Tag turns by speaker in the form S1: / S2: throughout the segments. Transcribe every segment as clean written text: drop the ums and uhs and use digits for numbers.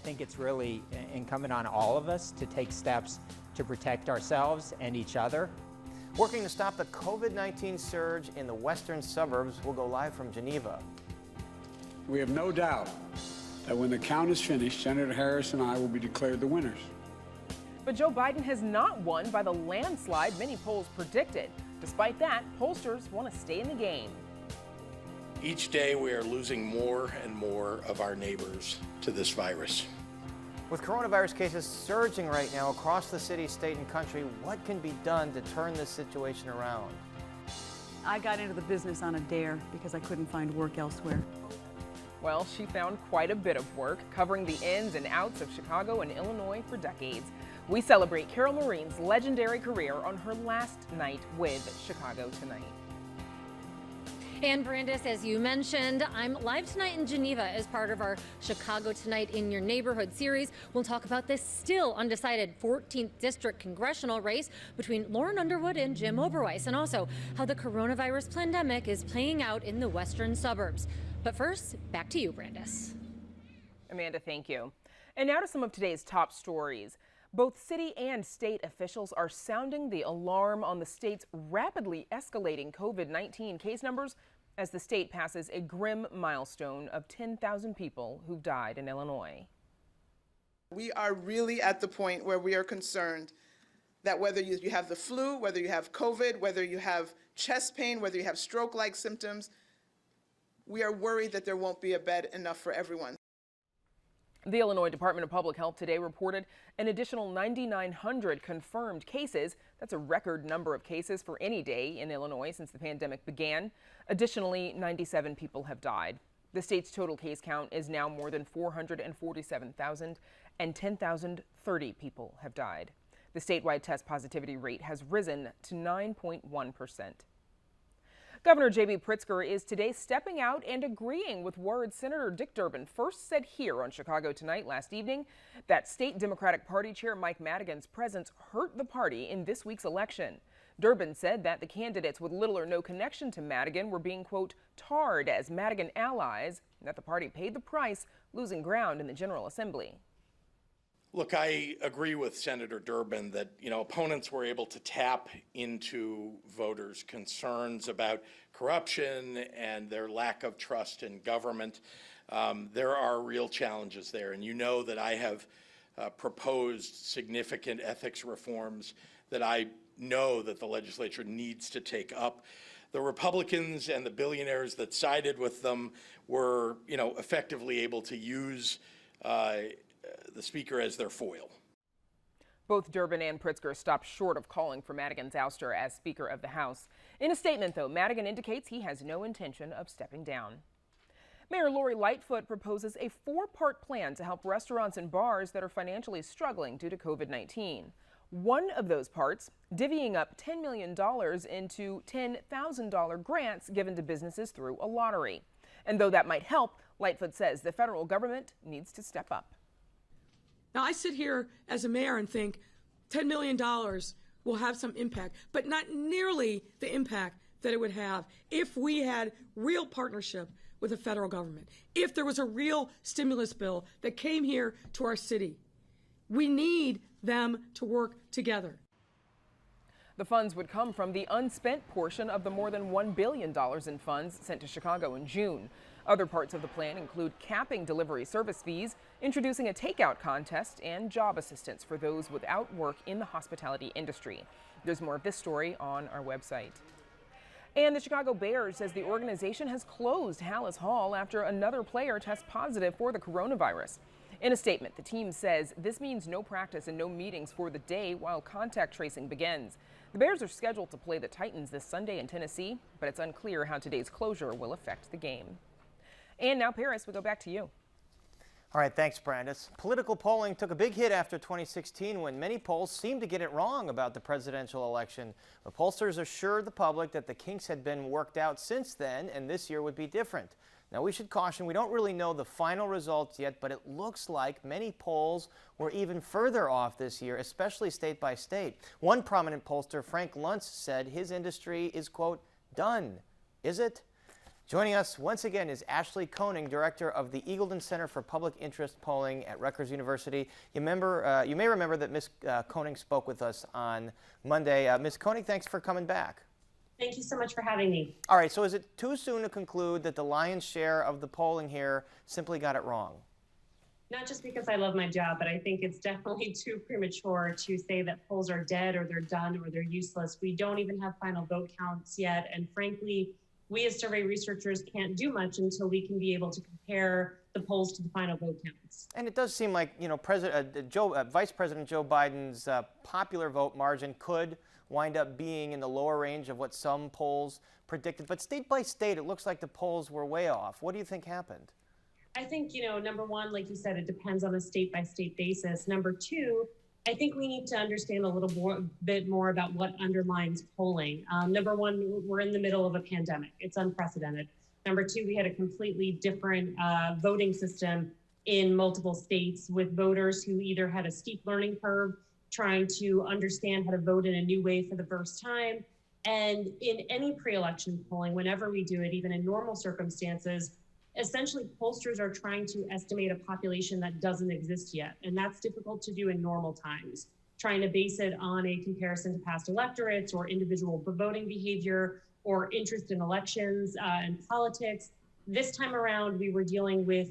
S1: think it's really incumbent on all of us to take steps to protect ourselves and each other.
S2: Working to stop the COVID-19 surge in the western suburbs. We'll go live from Geneva.
S3: We have no doubt that when the count is finished, Senator Harris and I will be declared the winners.
S4: But Joe Biden has not won by the landslide many polls predicted. Despite that, pollsters want to stay in the game.
S5: Each day we are losing more and more of our neighbors to this virus.
S2: With coronavirus cases surging right now across the city, state, and country, what can be done to turn this situation around?
S6: I got into the business on a dare because I couldn't find work elsewhere.
S4: Well, she found quite a bit of work covering the ins and outs of Chicago and Illinois for decades. We celebrate Carol Marin's legendary career on her last night with Chicago Tonight.
S7: And Brandis, as you mentioned, I'm live tonight in Geneva as part of our Chicago Tonight in Your Neighborhood series. We'll talk about this still undecided 14th District Congressional race between Lauren Underwood and Jim Oberweis, and also how the coronavirus pandemic is playing out in the western suburbs. But first, back to you, Brandis.
S4: Amanda, thank you. And now to some of today's top stories. Both city and state officials are sounding the alarm on the state's rapidly escalating COVID-19 case numbers as the state passes a grim milestone of 10,000 people who've died in Illinois.
S8: We are really at the point where we are concerned that whether you have the flu, whether you have COVID, whether you have chest pain, whether you have stroke-like symptoms, we are worried that there won't be a bed enough for everyone.
S4: The Illinois Department of Public Health today reported an additional 9,900 confirmed cases. That's a record number of cases for any day in Illinois since the pandemic began. Additionally, 97 people have died. The state's total case count is now more than 447,000, and 10,030 people have died. The statewide test positivity rate has risen to 9.1%. Governor J.B. Pritzker is today stepping out and agreeing with words Senator Dick Durbin first said here on Chicago Tonight last evening that state Democratic Party Chair Mike Madigan's presence hurt the party in this week's election. Durbin said that the candidates with little or no connection to Madigan were being, quote, tarred as Madigan allies, and that the party paid the price, losing ground in the General Assembly.
S5: Look, I agree with Senator Durbin that, opponents were able to tap into voters' concerns about corruption and their lack of trust in government. There are real challenges there, and you know that I have proposed significant ethics reforms that I know that the legislature needs to take up. The Republicans and the billionaires that sided with them were, effectively able to use the speaker as their foil.
S4: Both Durbin and Pritzker stopped short of calling for Madigan's ouster as Speaker of the House. In a statement, though, Madigan indicates he has no intention of stepping down. Mayor Lori Lightfoot proposes a 4-part plan to help restaurants and bars that are financially struggling due to COVID-19. One of those parts, divvying up $10 million into $10,000 grants given to businesses through a lottery. And though that might help, Lightfoot says the federal government needs to step up.
S9: Now, I sit here as a mayor and think $10 million will have some impact, but not nearly the impact that it would have if we had real partnership with the federal government, if there was a real stimulus bill that came here to our city. We need them to work together.
S4: The funds would come from the unspent portion of the more than $1 billion in funds sent to Chicago in June. Other parts of the plan include capping delivery service fees, introducing a takeout contest, and job assistance for those without work in the hospitality industry. There's more of this story on our website. And the Chicago Bears says the organization has closed Hallis Hall after another player tests positive for the coronavirus. In a statement, the team says this means no practice and no meetings for the day while contact tracing begins. The Bears are scheduled to play the Titans this Sunday in Tennessee, but it's unclear how today's closure will affect the game. And now, Paris, we go back to you.
S2: All right, thanks, Brandis. Political polling took a big hit after 2016 when many polls seemed to get it wrong about the presidential election. But pollsters assured the public that the kinks had been worked out since then and this year would be different. Now, we should caution, we don't really know the final results yet, but it looks like many polls were even further off this year, especially state by state. One prominent pollster, Frank Luntz, said his industry is, quote, done. Is it? Joining us once again is Ashley Koenig, director of the Eagleton Center for Public Interest Polling at Rutgers University. You may remember that Ms. Koenig spoke with us on Monday. Ms. Koenig, thanks for coming back.
S10: Thank you so much for having me.
S2: All right, so is it too soon to conclude that the lion's share of the polling here simply got it wrong?
S10: Not just because I love my job, but I think it's definitely too premature to say that polls are dead or they're done or they're useless. We don't even have final vote counts yet. And frankly, we as survey researchers can't do much until we can be able to compare the polls to the final vote counts.
S2: And it does seem like, you know, Vice President Joe Biden's popular vote margin could wind up being in the lower range of what some polls predicted. But state by state, it looks like the polls were way off. What do you think happened?
S10: I think, you know, number one, like you said, it depends on a state by state basis. Number two, I think we need to understand a little bit more about what underlines polling. Number one, we're in the middle of a pandemic. It's unprecedented. Number two, we had a completely different voting system in multiple states with voters who either had a steep learning curve trying to understand how to vote in a new way for the first time. And in any pre-election polling, whenever we do it, even in normal circumstances, essentially pollsters are trying to estimate a population that doesn't exist yet. And that's difficult to do in normal times. Trying to base it on a comparison to past electorates or individual voting behavior or interest in elections and politics. This time around, we were dealing with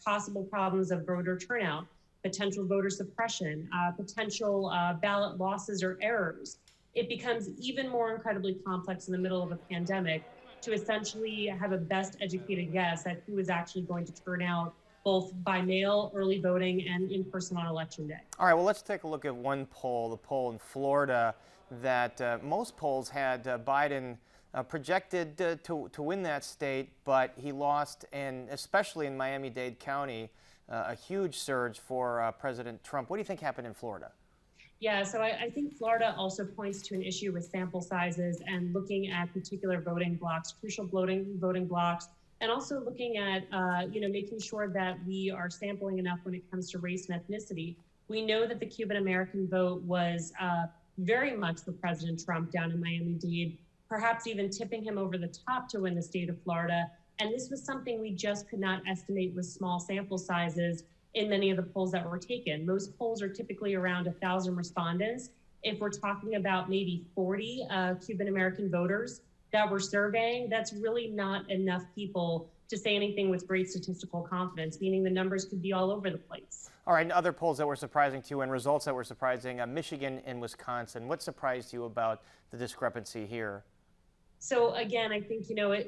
S10: possible problems of voter turnout, potential voter suppression, potential ballot losses or errors. It becomes even more incredibly complex in the middle of a pandemic to essentially have a best educated guess at who is actually going to turn out both by mail, early voting, and in person on election day.
S2: All right, well, let's take a look at one poll, the poll in Florida, that most polls had Biden projected to win that state, but he lost, and especially in Miami-Dade County, a huge surge for President Trump. What do you think happened in Florida?
S10: Yeah, so I think Florida also points to an issue with sample sizes and looking at particular voting blocks, crucial voting blocks, and also looking at, making sure that we are sampling enough when it comes to race and ethnicity. We know that the Cuban American vote was very much for President Trump down in Miami-Dade, perhaps even tipping him over the top to win the state of Florida. And this was something we just could not estimate with small sample sizes in many of the polls that were taken. Most polls are typically around 1,000 respondents. If we're talking about maybe 40 Cuban American voters that we're surveying, that's really not enough people to say anything with great statistical confidence, meaning the numbers could be all over the place.
S2: All right, and other polls that were surprising to you and results that were surprising, Michigan and Wisconsin. What surprised you about the discrepancy here?
S10: So again, I think,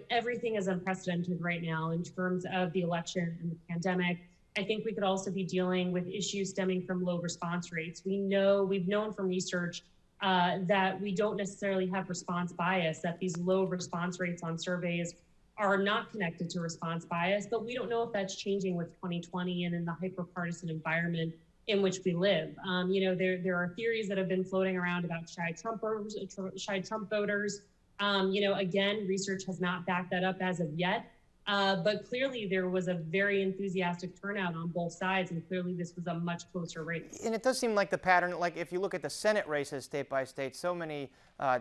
S10: everything is unprecedented right now in terms of the election and the pandemic. I think we could also be dealing with issues stemming from low response rates. We've known from research that we don't necessarily have response bias, that these low response rates on surveys are not connected to response bias, but we don't know if that's changing with 2020 and in the hyper-partisan environment in which we live. There are theories that have been floating around about shy Trump voters. Again, research has not backed that up as of yet. But clearly there was a very enthusiastic turnout on both sides, and clearly this was a much closer race.
S2: And it does seem like the pattern, like if you look at the Senate races state by state, so many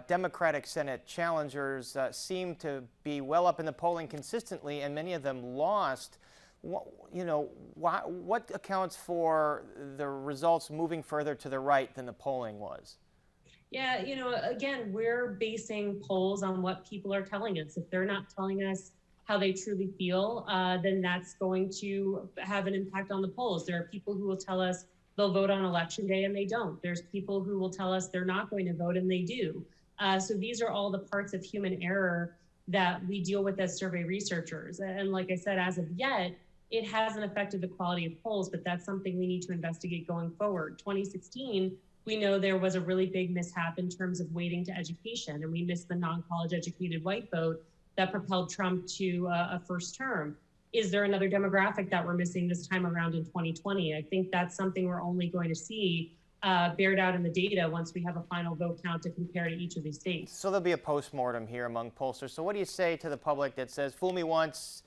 S2: Democratic Senate challengers seem to be well up in the polling consistently, and many of them lost. What accounts for the results moving further to the right than the polling was?
S10: Yeah, again, we're basing polls on what people are telling us. If they're not telling us how they truly feel, then that's going to have an impact on the polls. There are people who will tell us they'll vote on election day and they don't. There's people who will tell us they're not going to vote and they do. So these are all the parts of human error that we deal with as survey researchers. And like I said, as of yet, it hasn't affected the quality of polls, but that's something we need to investigate going forward. 2016, we know there was a really big mishap in terms of weighting to education, and we missed the non-college educated white vote that propelled Trump to a first term. Is there another demographic that we're missing this time around in 2020? I think that's something we're only going to see bared out in the data once we have a final vote count to compare to each of these states.
S2: So there'll be a postmortem here among pollsters. So what do you say to the public that says, fool me once,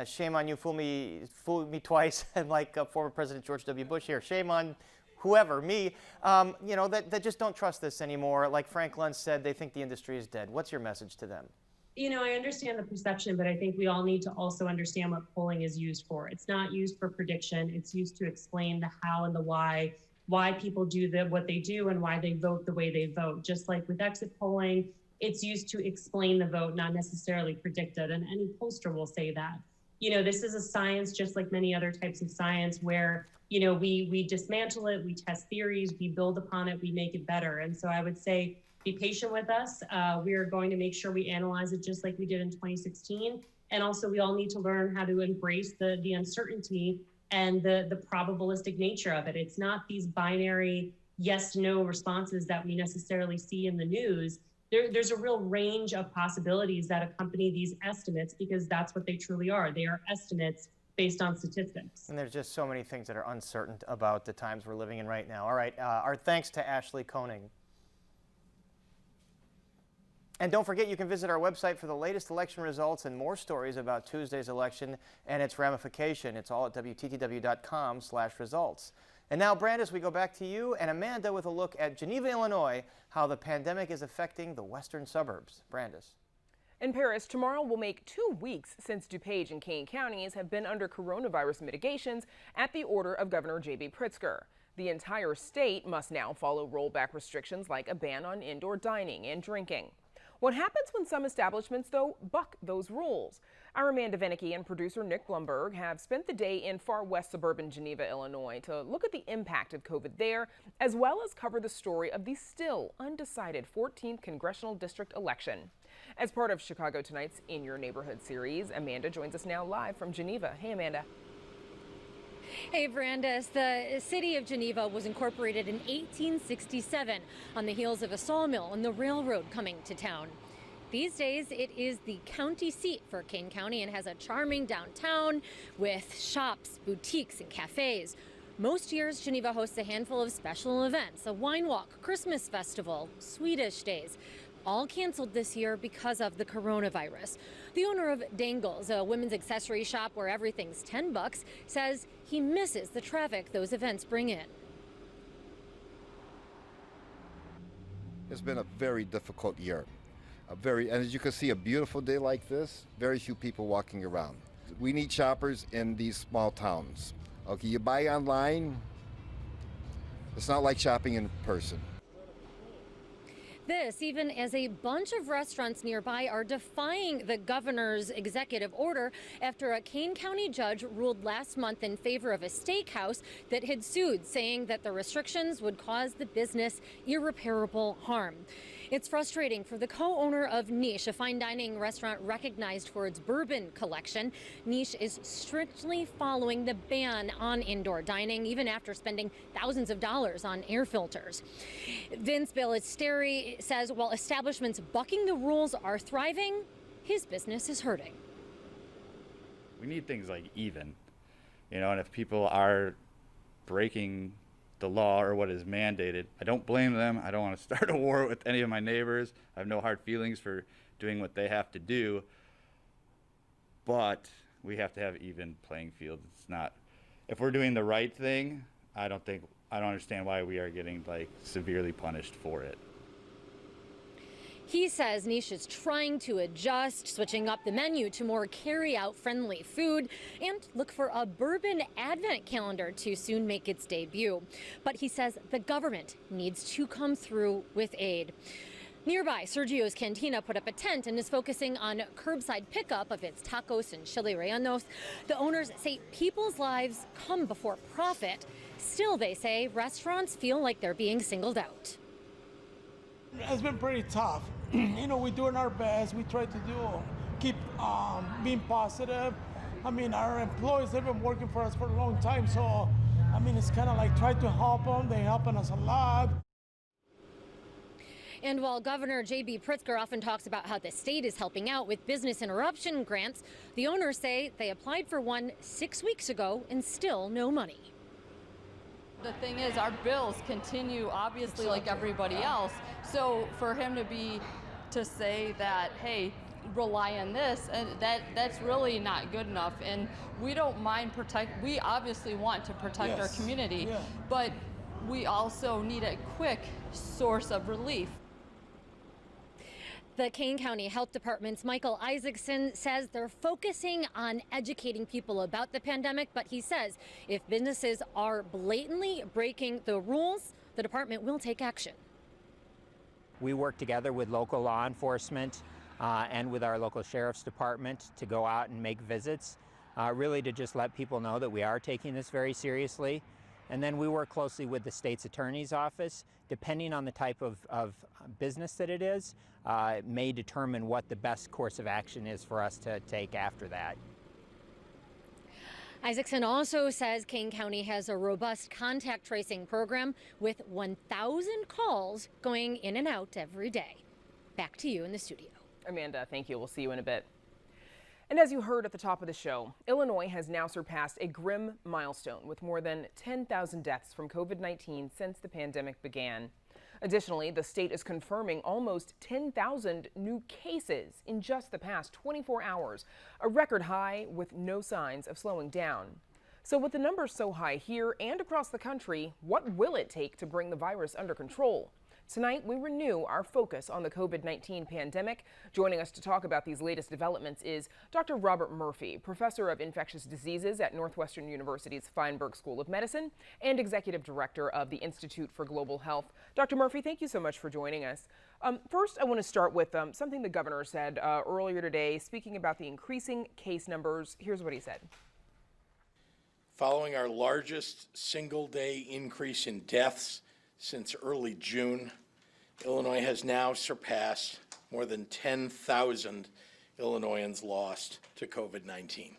S2: shame on you, fool me twice, and like former President George W. Bush here, shame on whoever, me, that just don't trust this anymore. Like Frank Luntz said, they think the industry is dead. What's your message to them?
S10: I understand the perception, but I think we all need to also understand what polling is used for. It's not used for prediction. It's used to explain the how and the why people do what they do and why they vote the way they vote. Just like with exit polling, it's used to explain the vote, not necessarily predict it. And any pollster will say that. This is a science just like many other types of science where, we dismantle it, we test theories, we build upon it, we make it better. And so I would say, be patient with us. We are going to make sure we analyze it just like we did in 2016. And also we all need to learn how to embrace the uncertainty and the probabilistic nature of it. It's not these binary yes, no responses that we necessarily see in the news. There's a real range of possibilities that accompany these estimates because that's what they truly are. They are estimates based on statistics.
S2: And there's just so many things that are uncertain about the times we're living in right now. All right, our thanks to Ashley Koenig. And don't forget, you can visit our website for the latest election results and more stories about Tuesday's election and its ramification. It's all at WTTW.com/results. And now, Brandis, we go back to you and Amanda with a look at Geneva, Illinois, how the pandemic is affecting the western suburbs. Brandis.
S4: In Paris, tomorrow will make 2 weeks since DuPage and Kane counties have been under coronavirus mitigations at the order of Governor J.B. Pritzker. The entire state must now follow rollback restrictions like a ban on indoor dining and drinking. What happens when some establishments, though, buck those rules? Our Amanda Venicky and producer Nick Blumberg have spent the day in far west suburban Geneva, Illinois, to look at the impact of COVID there, as well as cover the story of the still undecided 14th Congressional District election. As part of Chicago Tonight's In Your Neighborhood series, Amanda joins us now live from Geneva. Hey, Amanda.
S7: Hey, Brandis. The city of Geneva was incorporated in 1867 on the heels of a sawmill and the railroad coming to town. These days, it is the county seat for Kane County and has a charming downtown with shops, boutiques, and cafes. Most years, Geneva hosts a handful of special events, a wine walk, Christmas festival, Swedish days. All canceled this year because of the coronavirus. The owner of Dangles, a women's accessory shop where everything's $10, says he misses the traffic those events bring in.
S11: It's been a very difficult year. And as you can see, a beautiful day like this, very few people walking around. We need shoppers in these small towns. Okay, you buy online, it's not like shopping in person.
S7: This, even as a bunch of restaurants nearby are defying the governor's executive order after a Kane County judge ruled last month in favor of a steakhouse that had sued, saying that the restrictions would cause the business irreparable harm. It's frustrating for the co-owner of Niche, a fine dining restaurant recognized for its bourbon collection. Niche is strictly following the ban on indoor dining, even after spending thousands of dollars on air filters. Vince Ballesteri says while establishments bucking the rules are thriving, his business is hurting.
S12: We need things like even, and if people are breaking the law or what is mandated, I don't blame them. I don't want to start a war with any of my neighbors. I have no hard feelings for doing what they have to do, but we have to have even playing field. It's not, if we're doing the right thing, I don't understand why we are getting severely punished for it.
S7: He says Niche is trying to adjust, switching up the menu to more carry-out friendly food and look for a bourbon advent calendar to soon make its debut. But he says the government needs to come through with aid. Nearby, Sergio's Cantina put up a tent and is focusing on curbside pickup of its tacos and chili rellenos. The owners say people's lives come before profit. Still, they say restaurants feel like they're being singled out.
S13: It's been pretty tough. We're doing our best. We try to keep being positive. Our employees have been working for us for a long time, so it's kind of like try to help them. They're helping us a lot.
S7: And while Governor J.B. Pritzker often talks about how the state is helping out with business interruption grants, the owners say they applied for one 6 weeks ago and still no money.
S14: The thing is, our bills continue, obviously, like everybody else. So for him to say that, hey, rely on this, and that's really not good enough. And we don't mind we obviously want to protect our community, but we also need a quick source of relief.
S7: The Kane County Health Department's Michael Isaacson says they're focusing on educating people about the pandemic, but he says if businesses are blatantly breaking the rules, the department will take action.
S1: We work together with local law enforcement and with our local sheriff's department to go out and make visits, really to just let people know that we are taking this very seriously. And then we work closely with the state's attorney's office. Depending on the type of business that it is, it may determine what the best course of action is for us to take after that.
S7: Isaacson also says Kane County has a robust contact tracing program with 1,000 calls going in and out every day. Back to you in the studio.
S4: Amanda, thank you. We'll see you in a bit. And as you heard at the top of the show, Illinois has now surpassed a grim milestone with more than 10,000 deaths from COVID-19 since the pandemic began. Additionally, the state is confirming almost 10,000 new cases in just the past 24 hours, a record high with no signs of slowing down. So with the numbers so high here and across the country, what will it take to bring the virus under control? Tonight, we renew our focus on the COVID-19 pandemic. Joining us to talk about these latest developments is Dr. Robert Murphy, professor of infectious diseases at Northwestern University's Feinberg School of Medicine and executive director of the Institute for Global Health. Dr. Murphy, thank you so much for joining us. First, I want to start with something the governor said earlier today, speaking about the increasing case numbers. Here's what he said.
S5: Following our largest single-day increase in deaths since early June, Illinois has now surpassed more than 10,000 Illinoisans lost to COVID-19.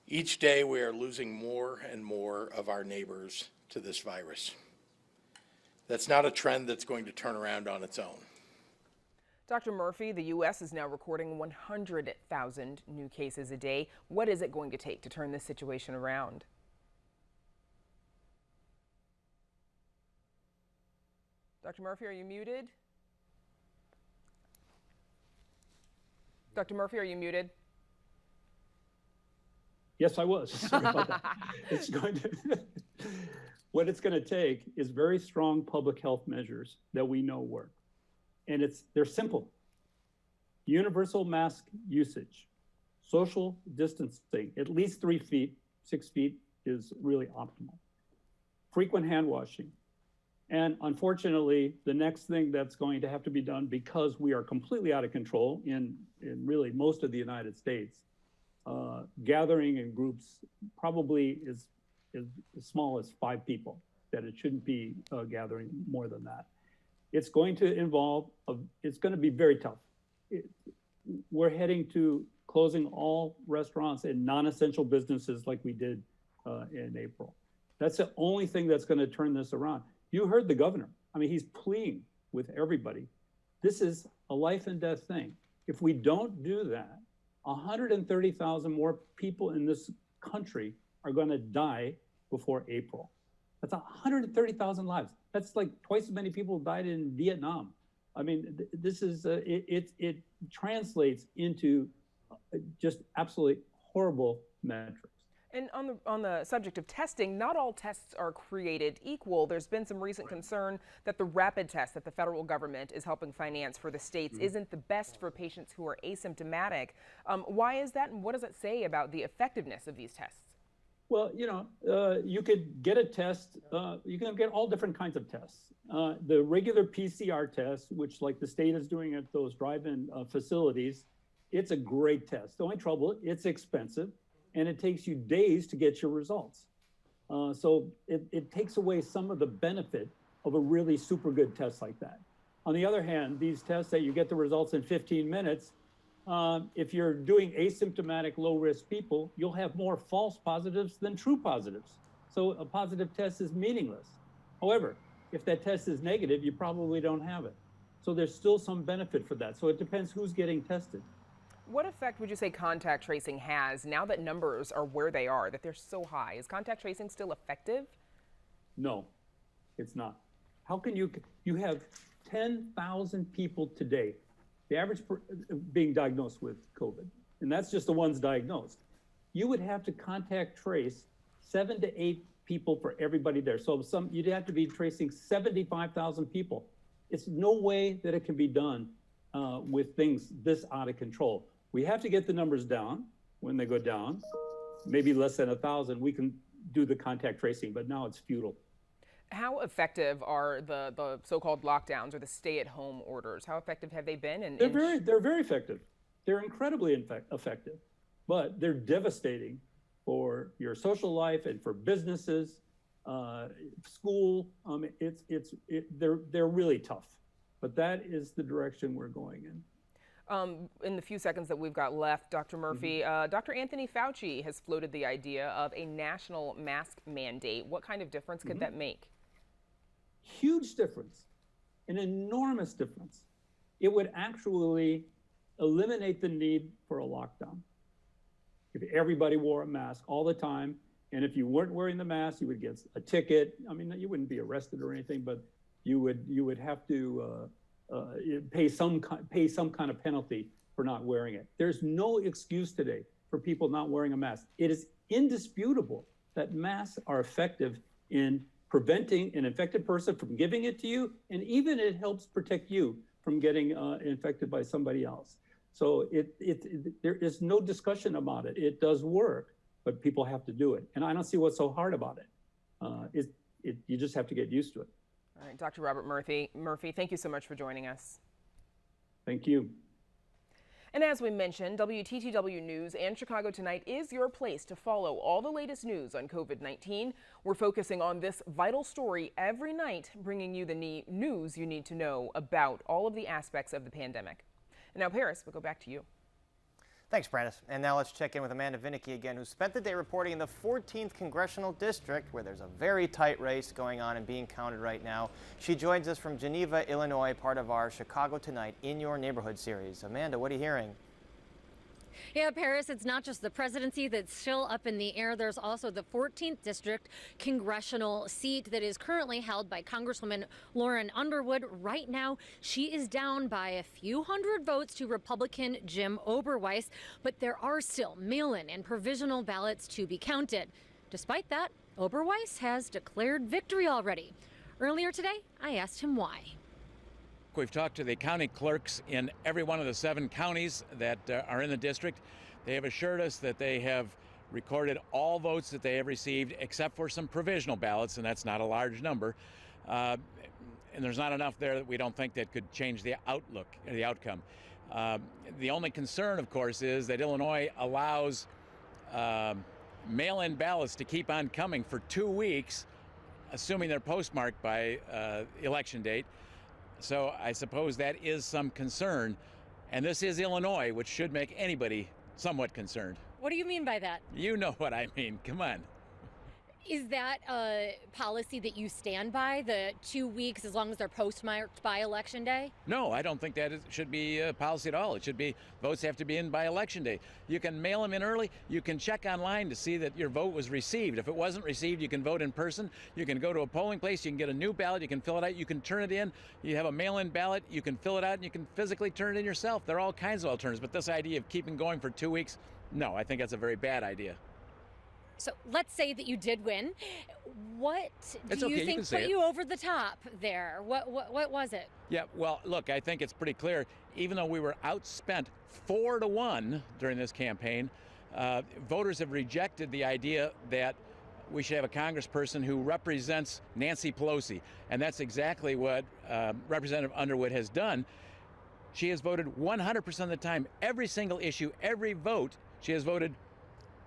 S5: Each day we are losing more and more of our neighbors to this virus. That's not a trend that's going to turn around on its own.
S4: Dr. Murphy, the U.S. is now recording 100,000 new cases a day. What is it going to take to turn this situation around? Dr. Murphy, are you muted? Dr. Murphy, are you muted?
S15: Yes, I was. Sorry about that. What it's going to take is very strong public health measures that we know work. And they're simple. Universal mask usage, social distancing, at least 3 feet, 6 feet is really optimal. Frequent hand washing. And unfortunately, the next thing that's going to have to be done, because we are completely out of control in really most of the United States, gathering in groups probably is as small as 5 people, that it shouldn't be gathering more than that. It's going to involve, it's going to be very tough. We're heading to closing all restaurants and non-essential businesses like we did in April. That's the only thing that's going to turn this around. You heard the governor. I mean, he's pleading with everybody. This is a life and death thing. If we don't do that, 130,000 more people in this country are going to die before April. That's 130,000 lives. That's like twice as many people died in Vietnam. I mean, this is, it translates into just absolutely horrible metrics.
S4: And on the subject of testing, not all tests are created equal. There's been some recent concern that the rapid test that the federal government is helping finance for the states isn't the best for patients who are asymptomatic. Why is that, and what does it say about the effectiveness of these tests?
S15: Well, you could get a test, you can get all different kinds of tests. The regular PCR test, which like the state is doing at those drive-in facilities, it's a great test. The only trouble, it's expensive. And it takes you days to get your results. So it takes away some of the benefit of a really super good test like that. On the other hand, these tests that you get the results in 15 minutes, if you're doing asymptomatic low-risk people, you'll have more false positives than true positives. So a positive test is meaningless. However, if that test is negative, you probably don't have it. So there's still some benefit for that. So it depends who's getting tested.
S4: What effect would you say contact tracing has now that numbers are where they are, that they're so high? Is contact tracing still effective?
S15: No, it's not. How can you have 10,000 people today, the average being diagnosed with COVID, and that's just the ones diagnosed. You would have to contact trace 7 to 8 people for everybody there. So you'd have to be tracing 75,000 people. It's no way that it can be done with things this out of control. We have to get the numbers down. When they go down, maybe less than 1,000, we can do the contact tracing, but now it's futile.
S4: How effective are the so-called lockdowns or the stay-at-home orders? How effective have they been? And
S15: they're very effective. They're incredibly effective, but they're devastating for your social life and for businesses, school. They're really tough, but that is the direction we're going in.
S4: In the few seconds that we've got left, Dr. Murphy, Dr. Anthony Fauci has floated the idea of a national mask mandate. What kind of difference could that make?
S15: Huge difference, an enormous difference. It would actually eliminate the need for a lockdown. If everybody wore a mask all the time, and if you weren't wearing the mask, you would get a ticket. I mean, you wouldn't be arrested or anything, but you would have to pay some kind of penalty for not wearing it. There's no excuse today for people not wearing a mask. It is indisputable that masks are effective in preventing an infected person from giving it to you, and even it helps protect you from getting infected by somebody else. So there is no discussion about it. It does work, but people have to do it. And I don't see what's so hard about it. You just have to get used to it.
S4: All right, Dr. Robert Murphy, thank you so much for joining us.
S15: Thank you.
S4: And as we mentioned, WTTW News and Chicago Tonight is your place to follow all the latest news on COVID-19. We're focusing on this vital story every night, bringing you the news you need to know about all of the aspects of the pandemic. And now, Paris, we'll go back to you.
S2: Thanks, Brandis. And now let's check in with Amanda Vinicky again, who spent the day reporting in the 14th Congressional District, where there's a very tight race going on and being counted right now. She joins us from Geneva, Illinois, part of our Chicago Tonight in Your Neighborhood series. Amanda, what are you hearing?
S7: Yeah, Paris, it's not just the presidency that's still up in the air. There's also the 14th District Congressional seat that is currently held by Congresswoman Lauren Underwood. Right now, she is down by a few hundred votes to Republican Jim Oberweis, but there are still mail-in and provisional ballots to be counted. Despite that, Oberweis has declared victory already. Earlier today, I asked him why.
S16: We've talked to the county clerks in every one of the 7 counties that are in the district. They have assured us that they have recorded all votes that they have received except for some provisional ballots, and that's not a large number. And there's not enough there that we don't think that could change the outlook, the outcome. The only concern, of course, is that Illinois allows mail-in ballots to keep on coming for 2 weeks, assuming they're postmarked by election date. So I suppose that is some concern. And this is Illinois, which should make anybody somewhat concerned.
S7: What do you mean by that?
S16: You know what I mean. Come on.
S7: Is that a policy that you stand by, the 2 weeks as long as they're postmarked by Election Day?
S16: No, I don't think that should be a policy at all. It should be votes have to be in by Election Day. You can mail them in early. You can check online to see that your vote was received. If it wasn't received, you can vote in person. You can go to a polling place. You can get a new ballot. You can fill it out. You can turn it in. You have a mail-in ballot. You can fill it out, and you can physically turn it in yourself. There are all kinds of alternatives. But this idea of keeping going for 2 weeks, no, I think that's a very bad idea.
S7: So let's say that you did win. What do you think put you over the top there? What was it?
S16: Yeah, well, look, I think it's pretty clear. Even though we were outspent 4-1 during this campaign, voters have rejected the idea that we should have a congressperson who represents Nancy Pelosi. And that's exactly what Representative Underwood has done. She has voted 100% of the time, every single issue, every vote, she has voted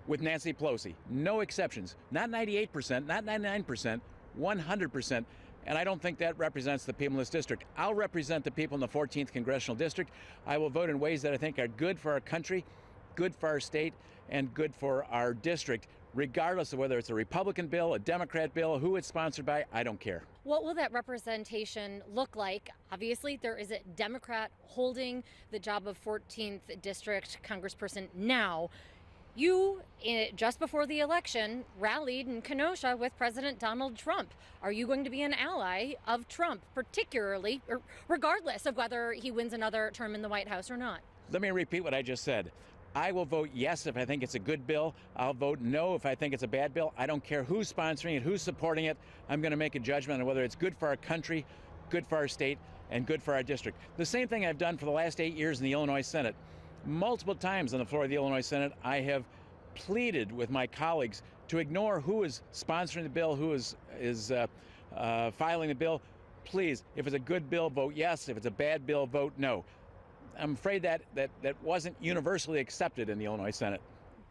S16: with Nancy Pelosi. No exceptions. Not 98%, not 99%, 100%. And I don't think that represents the people in this district. I'll represent the people in the 14th Congressional District. I will vote in ways that I think are good for our country, good for our state, and good for our district, regardless of whether it's a Republican bill, a Democrat bill, who it's sponsored by, I don't care.
S7: What will that representation look like? Obviously, there is a Democrat holding the job of 14th District Congressperson now. You, just before the election, rallied in Kenosha with President Donald Trump. Are you going to be an ally of Trump, particularly, or regardless of whether he wins another term in the White House or not?
S16: Let me repeat what I just said. I will vote yes if I think it's a good bill. I'll vote no if I think it's a bad bill. I don't care who's sponsoring it, who's supporting it. I'm going to make a judgment on whether it's good for our country, good for our state, and good for our district. The same thing I've done for the last 8 years in the Illinois Senate. Multiple times on the floor of the Illinois Senate, I have pleaded with my colleagues to ignore who is sponsoring the bill, who is filing the bill. Please, if it's a good bill, vote yes. If it's a bad bill, vote no. I'm afraid that wasn't universally accepted in the Illinois Senate.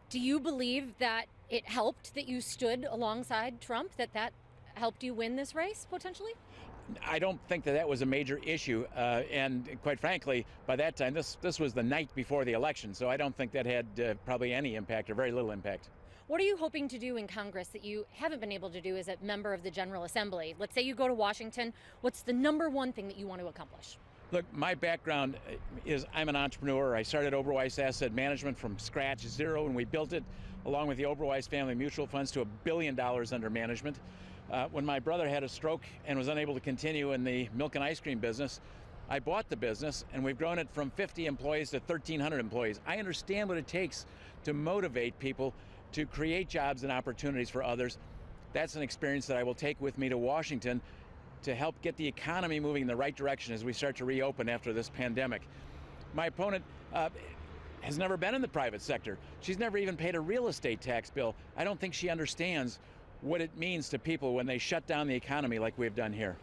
S7: Do you believe that it helped that you stood alongside Trump, that helped you win this race potentially?
S16: I don't think that was a major issue, and quite frankly, by that time, this was the night before the election, so I don't think that had probably any impact or very little impact.
S7: What are you hoping to do in Congress that you haven't been able to do as a member of the General Assembly? Let's say you go to Washington. What's the number one thing that you want to accomplish?
S16: Look, my background is I'm an entrepreneur. I started Oberweis Asset Management from scratch, zero, and we built it along with the Oberweis Family Mutual Funds to $1 billion under management. When my brother had a stroke and was unable to continue in the milk and ice cream business, I bought the business, and we've grown it from 50 employees to 1,300 employees. I understand what it takes to motivate people to create jobs and opportunities for others. That's an experience that I will take with me to Washington to help get the economy moving in the right direction as we start to reopen after this pandemic. My opponent has never been in the private sector. She's never even paid a real estate tax bill. I don't think she understands what it means to people when they shut down the economy like we've done here.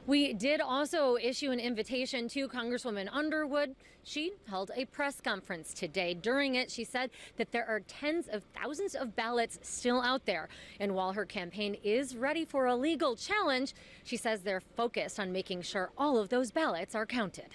S7: We did also issue an invitation to Congresswoman Underwood. She held a press conference today. During it, she said that there are tens of thousands of ballots still out there. And while her campaign is ready for a legal challenge, she says they're focused on making sure all of those ballots are counted.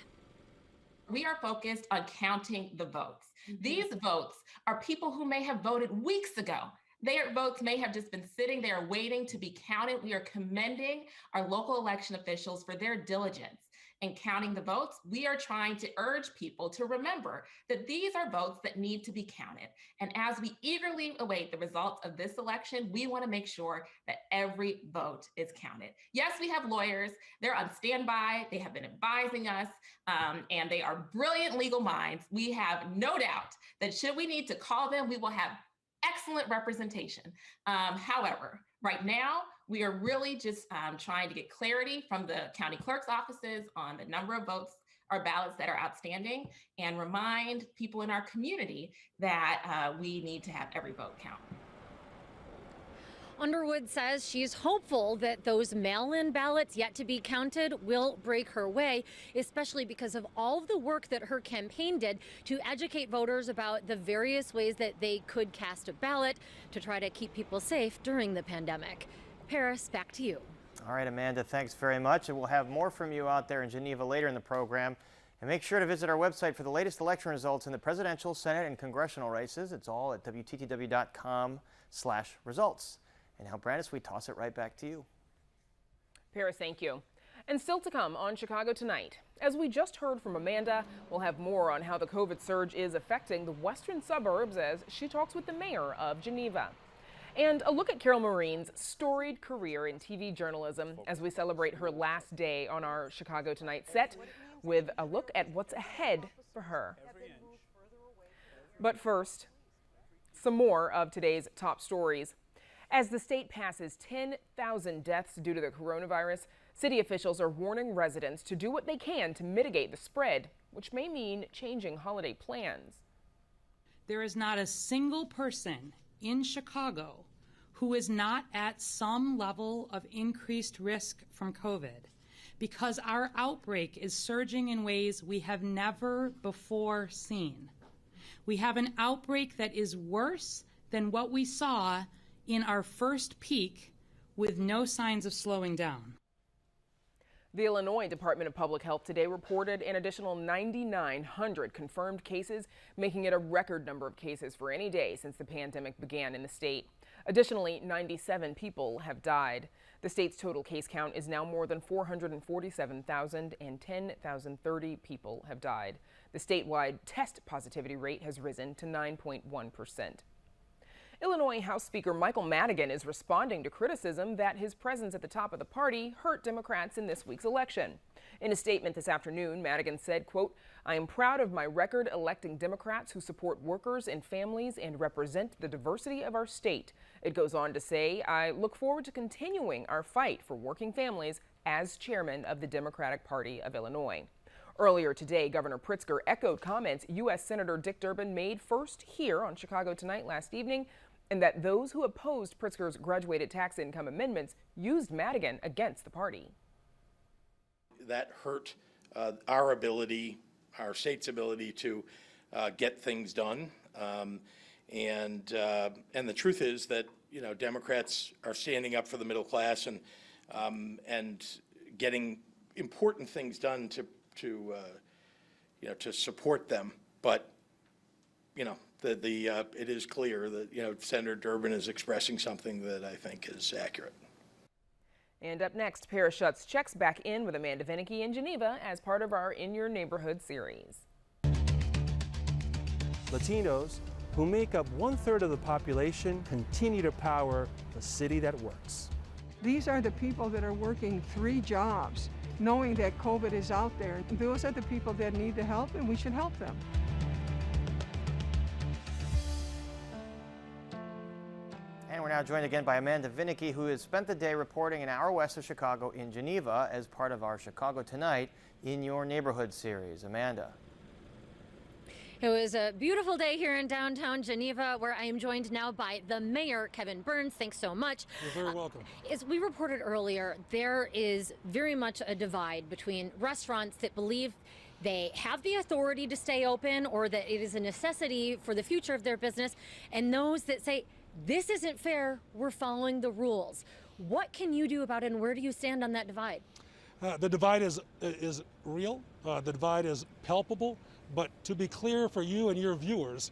S17: We are focused on counting the votes. These votes are people who may have voted weeks ago. Their votes may have just been sitting there waiting to be counted. We are commending our local election officials for their diligence in counting the votes. We are trying to urge people to remember that these are votes that need to be counted. And as we eagerly await the results of this election, we want to make sure that every vote is counted. Yes, we have lawyers. They're on standby. They have been advising us, and they are brilliant legal minds. We have no doubt that should we need to call them, we will have excellent representation. However, right now, we are really just trying to get clarity from the county clerk's offices on the number of votes or ballots that are outstanding and remind people in our community that we need to have every vote count.
S7: Underwood says she's hopeful that those mail-in ballots yet to be counted will break her way, especially because of all of the work that her campaign did to educate voters about the various ways that they could cast a ballot to try to keep people safe during the pandemic. Paris, back to you.
S2: All right, Amanda, thanks very much. And we'll have more from you out there in Geneva later in the program. And make sure to visit our website for the latest election results in the presidential, Senate, and congressional races. It's all at WTTW.com/results. And now, Brandis, we toss it right back to you.
S4: Paris, thank you. And still to come on Chicago Tonight. As we just heard from Amanda, we'll have more on how the COVID surge is affecting the western suburbs as she talks with the mayor of Geneva. And a look at Carol Marin's storied career in TV journalism as we celebrate her last day on our Chicago Tonight set with a look at what's ahead for her. But first, some more of today's top stories. As the state passes 10,000 deaths due to the coronavirus, city officials are warning residents to do what they can to mitigate the spread, which may mean changing holiday plans.
S18: There is not a single person in Chicago who is not at some level of increased risk from COVID, because our outbreak is surging in ways we have never before seen. We have an outbreak that is worse than what we saw in our first peak, with no signs of slowing down.
S4: The Illinois Department of Public Health today reported an additional 9,900 confirmed cases, making it a record number of cases for any day since the pandemic began in the state. Additionally, 97 people have died. The state's total case count is now more than 447,000, and 10,030 people have died. The statewide test positivity rate has risen to 9.1%. Illinois House Speaker Michael Madigan is responding to criticism that his presence at the top of the party hurt Democrats in this week's election. In a statement this afternoon, Madigan said, quote, "I am proud of my record electing Democrats who support workers and families and represent the diversity of our state." It goes on to say, "I look forward to continuing our fight for working families as chairman of the Democratic Party of Illinois. Earlier today, Governor Pritzker echoed comments U.S. Senator Dick Durbin made first here on Chicago Tonight last evening, and that those who opposed Pritzker's graduated tax income amendments used Madigan against the party.
S5: That hurt our ability, our state's ability to get things done. And the truth is that, you know, Democrats are standing up for the middle class and getting important things done to support them. But, you know, it is clear that, you know, Senator Durbin is expressing something that I think is accurate.
S4: And up next, Paris Schutz checks back in with Amanda Vinicky in Geneva as part of our In Your Neighborhood series.
S19: Latinos, who make up 1/3 of the population, continue to power the city that works.
S20: These are the people that are working 3 jobs, knowing that COVID is out there. Those are the people that need the help, and we should help them.
S2: And we're now joined again by Amanda Vinicky, who has spent the day reporting an hour west of Chicago in Geneva as part of our Chicago Tonight in Your Neighborhood series. Amanda.
S7: It was a beautiful day here in downtown Geneva, where I am joined now by the mayor, Kevin Burns. Thanks so much.
S19: You're very welcome.
S7: As we reported earlier, there is very much a divide between restaurants that believe they have the authority to stay open or that it is a necessity for the future of their business, and those that say, this isn't fair, we're following the rules. What can you do about it, and where do you stand on that divide?
S19: The divide is real. The divide is palpable. But to be clear for you and your viewers,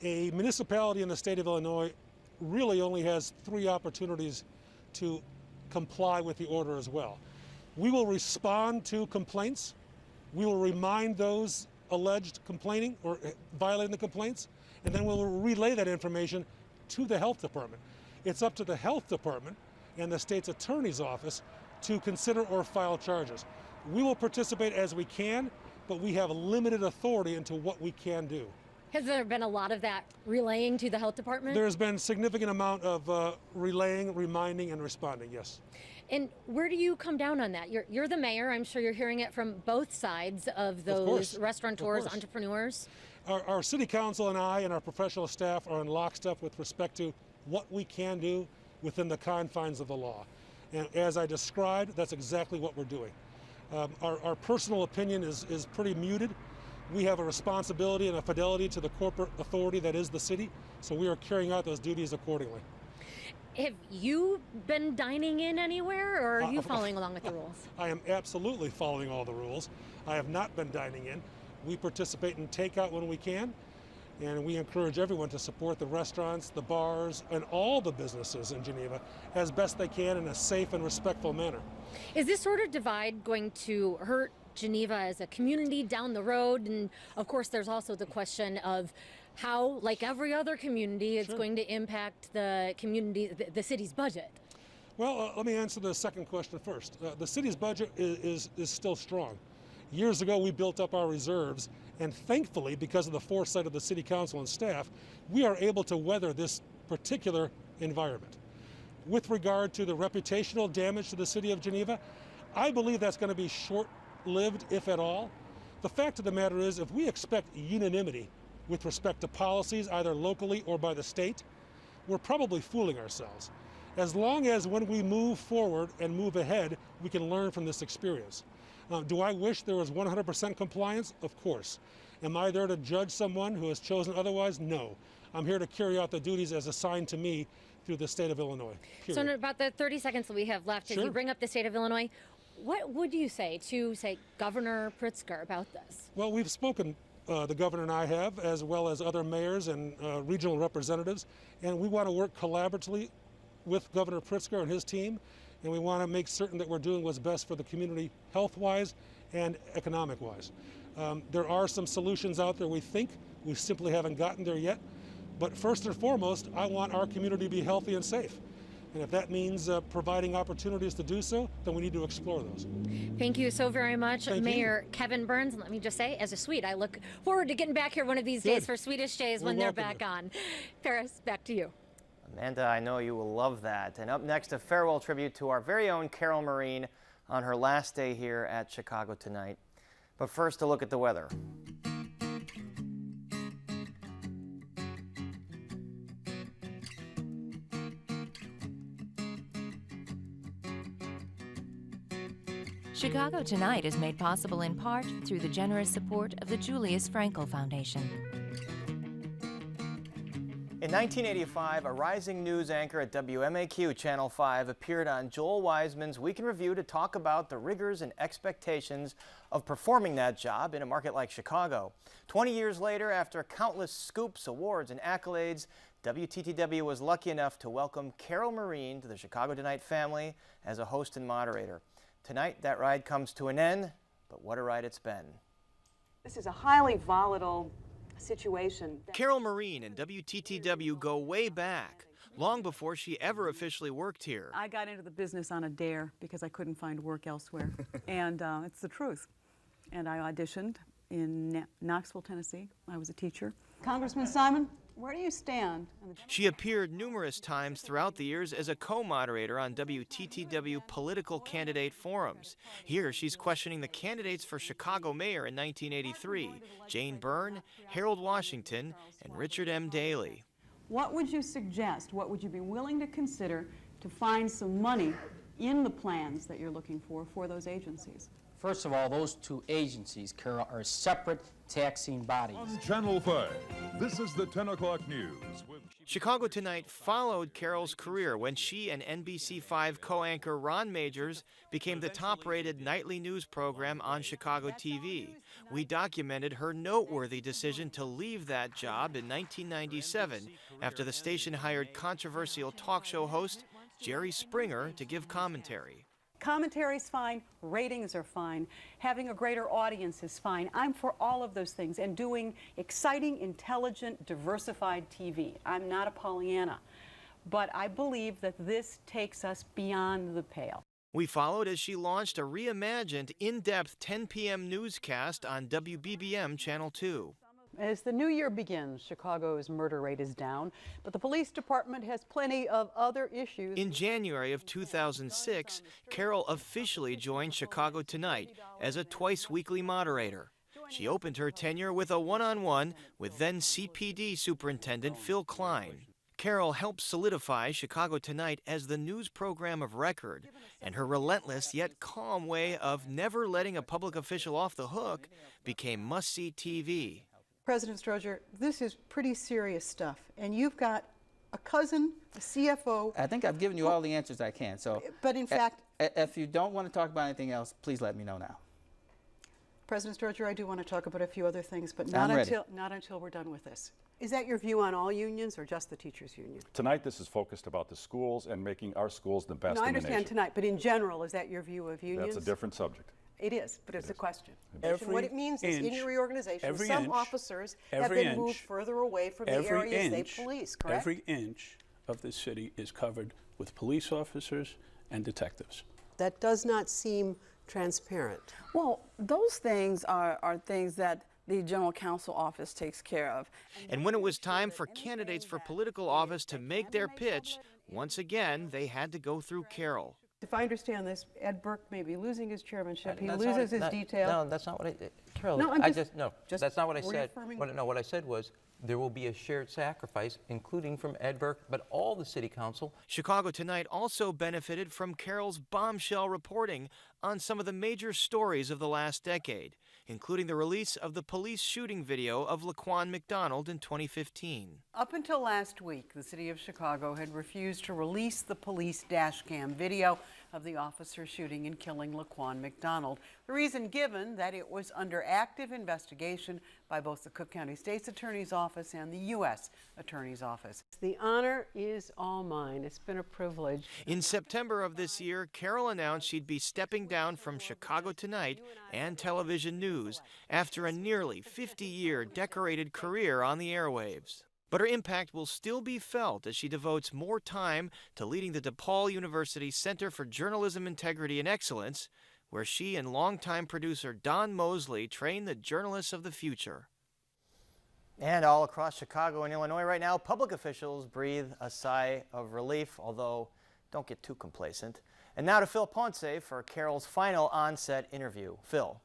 S19: a municipality in the state of Illinois really only has 3 opportunities to comply with the order as well. We will respond to complaints. We will remind those alleged complaining or violating the complaints, and then we'll relay that information to the health department. It's up to the health department and the state's attorney's office to consider or file charges. We will participate as we can, but we have limited authority into what we can do.
S7: Has there been a lot of that relaying to the health department?
S19: There's been a significant amount of relaying, reminding, and responding, yes.
S7: And where do you come down on that? You're the mayor. I'm sure you're hearing it from both sides of those restaurateurs, entrepreneurs.
S19: Our city council and I and our professional staff are in lockstep with respect to what we can do within the confines of the law. And as I described, that's exactly what we're doing. Our personal opinion is pretty muted. We have a responsibility and a fidelity to the corporate authority that is the city, so we are carrying out those duties accordingly.
S7: Have you been dining in anywhere, or are you following along with the rules?
S19: I am absolutely following all the rules. I have not been dining in. We participate in takeout when we can, and we encourage everyone to support the restaurants, the bars, and all the businesses in Geneva as best they can in a safe and respectful manner.
S7: Is this sort of divide going to hurt Geneva as a community down the road? And of course, there's also the question of how, like every other community, it's going to impact the community, the city's budget.
S19: Well, let me answer the second question first. The city's budget is still strong. Years ago, we built up our reserves, and thankfully, because of the foresight of the city council and staff, we are able to weather this particular environment. With regard to the reputational damage to the city of Geneva, I believe that's going to be short-lived, if at all. The fact of the matter is, if we expect unanimity with respect to policies, either locally or by the state, we're probably fooling ourselves. As long as when we move forward and move ahead, we can learn from this experience. Do I wish there was 100% compliance? Of course. Am I there to judge someone who has chosen otherwise? No. I'm here to carry out the duties as assigned to me through the state of Illinois. Period.
S7: So in about the 30 seconds that we have left, as you bring up the state of Illinois, what would you say to, say, Governor Pritzker about this?
S19: Well, we've spoken, the governor and I have, as well as other mayors and regional representatives, and we want to work collaboratively with Governor Pritzker and his team, and we want to make certain that we're doing what's best for the community health-wise and economic-wise. There are some solutions out there we think. We simply haven't gotten there yet. But first and foremost, I want our community to be healthy and safe. And if that means providing opportunities to do so, then we need to explore those.
S7: Thank you so very much, Mayor Kevin Burns. And let me just say, as a Swede, I look forward to getting back here one of these days for Swedish Days when they're back on. Paris, back to you.
S2: Amanda, I know you will love that. And up next, a farewell tribute to our very own Carol Marin, on her last day here at Chicago Tonight. But first, a look at the weather.
S21: Chicago Tonight is made possible in part through the generous support of the Julius Frankel Foundation.
S2: In 1985, a rising news anchor at WMAQ Channel 5 appeared on Joel Wiseman's Week in Review to talk about the rigors and expectations of performing that job in a market like Chicago. 20 years later, after countless scoops, awards, and accolades, WTTW was lucky enough to welcome Carol Marin to the Chicago Tonight family as a host and moderator. Tonight, that ride comes to an end, but what a ride it's been.
S6: This is a highly volatile situation.
S2: Carol Marin and WTTW go way back, long before she ever officially worked here.
S6: I got into the business on a dare because I couldn't find work elsewhere, and it's the truth. And I auditioned in Knoxville, Tennessee. I was a teacher. Congressman Simon, where do you stand?
S2: She appeared numerous times throughout the years as a co-moderator on WTTW political candidate forums. Here, she's questioning the candidates for Chicago mayor in 1983, Jane Byrne, Harold Washington, and Richard M. Daley.
S6: What would you suggest? What would you be willing to consider to find some money in the plans that you're looking for those agencies?
S22: First of all, those two agencies, Carol, are separate taxing bodies.
S23: On Channel 5, this is the 10 o'clock news.
S2: Chicago Tonight followed Carol's career when she and NBC5 co-anchor Ron Majors became the top-rated nightly news program on Chicago TV. We documented her noteworthy decision to leave that job in 1997 after the station hired controversial talk show host Jerry Springer to give commentary.
S6: Commentary's fine, ratings are fine, having a greater audience is fine. I'm for all of those things and doing exciting, intelligent, diversified TV. I'm not a Pollyanna, but I believe that this takes us beyond the pale.
S2: We followed as she launched a reimagined, in-depth 10 p.m. newscast on WBBM Channel 2.
S6: As the new year begins, Chicago's murder rate is down, but the police department has plenty of other issues.
S2: In January of 2006, Carol officially joined Chicago Tonight as a twice-weekly moderator. She opened her tenure with a one-on-one with then CPD Superintendent Phil Klein. Carol helped solidify Chicago Tonight as the news program of record, and her relentless yet calm way of never letting a public official off the hook became must-see TV.
S6: President Stroger, this is pretty serious stuff, and you've got a cousin, a CFO.
S24: I think I've given you all the answers I can. So,
S6: but in fact,
S24: if you don't want to talk about anything else, please let me know now.
S6: President Stroger, I do want to talk about a few other things, but not until we're done with this. Is that your view on all unions or just the teachers' union?
S25: Tonight, this is focused about the schools and making our schools the best in the nation.
S6: No, I understand tonight, but in general, is that your view of unions?
S25: That's a different subject.
S6: It is, but it's a question.
S26: What it means is in your reorganization, some officers have been moved further away from the areas they police, correct?
S27: Every inch of the city is covered with police officers and detectives.
S26: That does not seem transparent.
S28: Well, those things are things that the General Counsel office takes care of.
S2: And when it was time for candidates for political office to make their pitch, once again, they had to go through Carol.
S6: If I understand this, Ed Burke may be losing his chairmanship. He loses his detail.
S29: No, that's not what Carol,
S6: no,
S29: that's not what I said. What I said was there will be a shared sacrifice, including from Ed Burke, but all the city council.
S2: Chicago Tonight also benefited from Carol's bombshell reporting on some of the major stories of the last decade, including the release of the police shooting video of Laquan McDonald in 2015.
S6: Up until last week, the city of Chicago had refused to release the police dash cam video of the officer shooting and killing Laquan McDonald. The reason given that it was under active investigation by both the Cook County State's Attorney's Office and the U.S. Attorney's Office.
S26: The honor is all mine. It's been a privilege.
S2: In September of this year, Carol announced she'd be stepping down from Chicago Tonight and television news after a nearly 50-year decorated career on the airwaves. But her impact will still be felt as she devotes more time to leading the DePaul University Center for Journalism Integrity and Excellence, where she and longtime producer Don Mosley train the journalists of the future. And all across Chicago and Illinois right now, public officials breathe a sigh of relief, although don't get too complacent. And now to Phil Ponce for Carol's final on-set interview. Phil.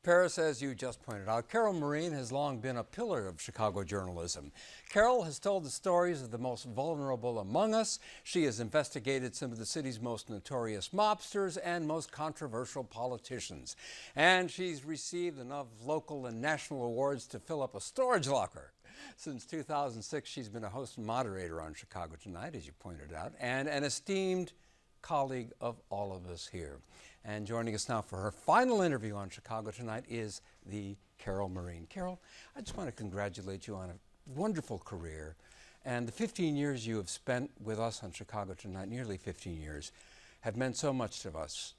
S1: Paris, as you just pointed out, Carol Marin has long been a pillar of Chicago journalism. Carol has told the stories of the most vulnerable among us. She has investigated some of the city's most notorious mobsters and most controversial politicians. And she's received enough local and national awards to fill up a storage locker. Since 2006, she's been a host and moderator on Chicago Tonight, as you pointed out, and an esteemed colleague of all of us here. And joining us now for her final interview on Chicago Tonight is the Carol Marin. Carol, I just want to congratulate you on a wonderful career. And the 15 years you have spent with us on Chicago Tonight, nearly 15 years, have meant so much to us.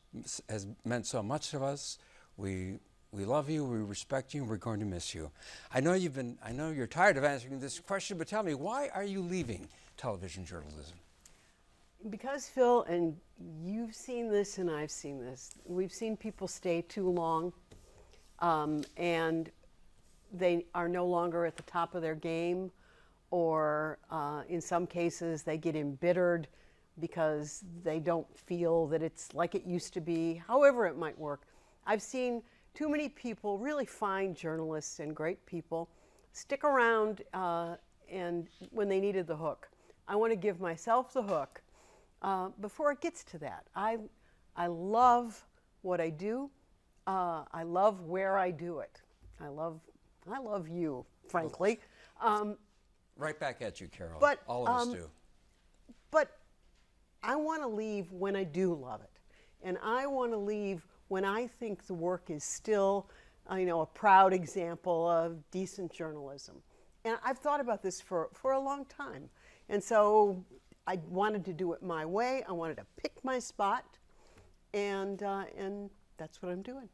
S1: Has meant so much to us. We love you, we respect you, and we're going to miss you. I know you're tired of answering this question, but tell me, why are you leaving television journalism?
S26: Because, Phil, and you've seen this and I've seen this, we've seen people stay too long and they are no longer at the top of their game, or in some cases they get embittered because they don't feel that it's like it used to be, however it might work. I've seen too many people, really fine journalists and great people, stick around and when they needed the hook. I want to give myself the hook before it gets to that. I love what I do. I love where I do it. I love you, frankly.
S1: Right back at you, Carol.
S26: But,
S1: all of us do.
S26: But I want to leave when I do love it. And I want to leave when I think the work is still, a proud example of decent journalism. And I've thought about this for a long time. And so I wanted to do it my way. I wanted to pick my spot, and that's what I'm doing.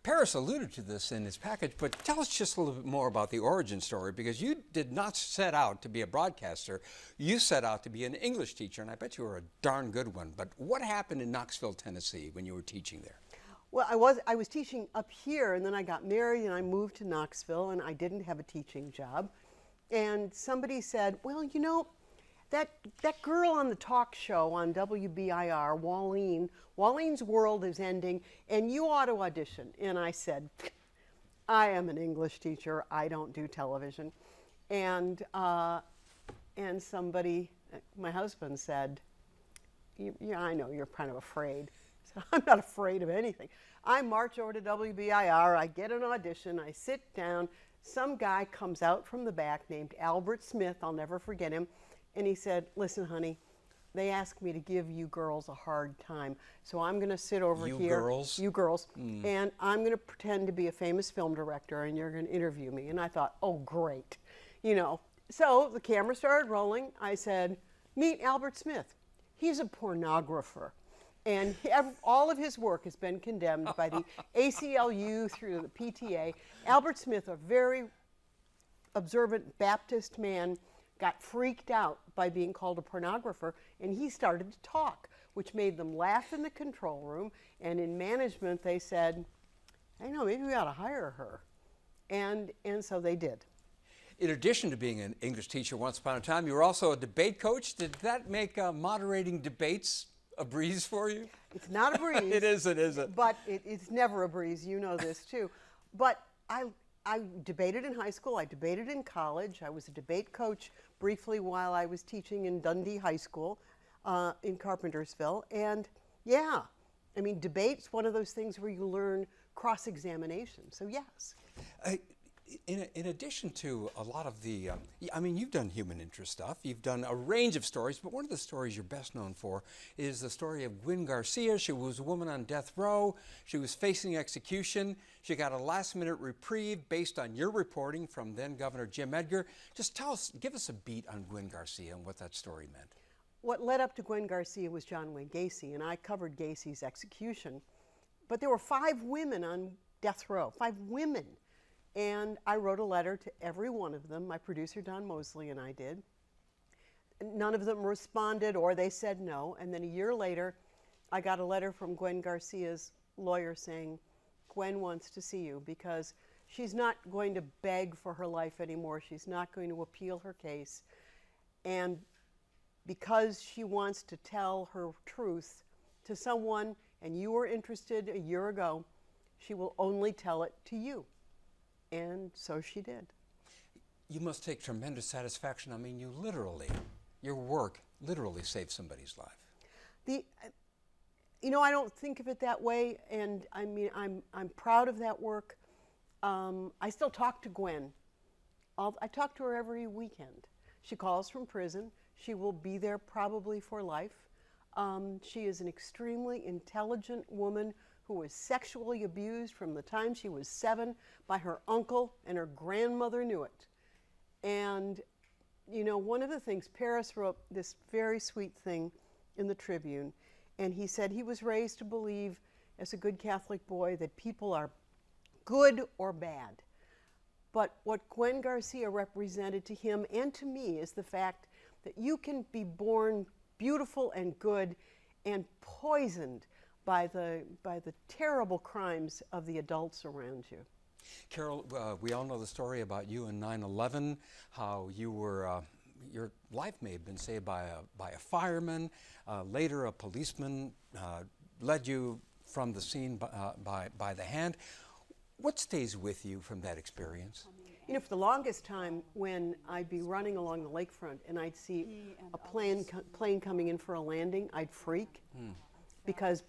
S1: Paris alluded to this in his package, but tell us just a little bit more about the origin story, because you did not set out to be a broadcaster. You set out to be an English teacher, and I bet you were a darn good one. But what happened in Knoxville, Tennessee, when you were teaching there?
S26: Well, I was teaching up here, and then I got married, and I moved to Knoxville, and I didn't have a teaching job. And somebody said, well, that girl on the talk show on WBIR, Waleen's World is ending, and you ought to audition. And I said, I am an English teacher. I don't do television. And somebody, my husband said, yeah, I know you're kind of afraid. I said, I'm not afraid of anything. I march over to WBIR. I get an audition. I sit down. Some guy comes out from the back named Albert Smith. I'll never forget him. And he said, listen, honey, they asked me to give you girls a hard time. So I'm going to sit over here. You girls. And I'm going to pretend to be a famous film director, and you're going to interview me. And I thought, oh, great. So the camera started rolling. I said, meet Albert Smith. He's a pornographer. And all of his work has been condemned by the ACLU through the PTA. Albert Smith, a very observant Baptist man, got freaked out by being called a pornographer, and he started to talk, which made them laugh in the control room. And in management, they said, I know, maybe we ought to hire her. And so they did.
S1: In addition to being an English teacher once upon a time, you were also a debate coach. Did that make moderating debates a breeze for you?
S26: It's not a breeze.
S1: It isn't, is it?
S26: But it's never a breeze. You know this, too. But I debated in high school. I debated in college. I was a debate coach briefly while I was teaching in Dundee High School in Carpentersville. And yeah, I mean, debate's one of those things where you learn cross-examination. So yes.
S1: In addition to a lot of the, you've done human interest stuff. You've done a range of stories, but one of the stories you're best known for is the story of Gwen Garcia. She was a woman on death row. She was facing execution. She got a last-minute reprieve based on your reporting from then-Governor Jim Edgar. Just give us a beat on Gwen Garcia and what that story meant.
S26: What led up to Gwen Garcia was John Wayne Gacy, and I covered Gacy's execution. But there were 5 women on death row, 5 women. And I wrote a letter to every one of them. My producer, Don Mosley, and I did. None of them responded, or they said no. And then a year later, I got a letter from Gwen Garcia's lawyer saying, Gwen wants to see you because she's not going to beg for her life anymore. She's not going to appeal her case. And because she wants to tell her truth to someone and you were interested a year ago, she will only tell it to you. And so she did.
S1: You must take tremendous satisfaction. I mean, your work literally saved somebody's life.
S26: I don't think of it that way, and I mean, I'm proud of that work. I still talk to Gwen. I talk to her every weekend. She calls from prison. She will be there probably for life. She is an extremely intelligent woman who was sexually abused from the time she was 7 by her uncle, and her grandmother knew it. And, one of the things, Paris wrote this very sweet thing in the Tribune, and he said he was raised to believe, as a good Catholic boy, that people are good or bad. But what Gwen Garcia represented to him and to me is the fact that you can be born beautiful and good and poisoned by the terrible crimes of the adults around you.
S1: Carol, we all know the story about you in 9/11, how you were, your life may have been saved by a fireman. Later, a policeman led you from the scene by the hand. What stays with you from that experience?
S26: For the longest time, when I'd be running along the lakefront and I'd see a plane coming in for a landing, I'd freak. Because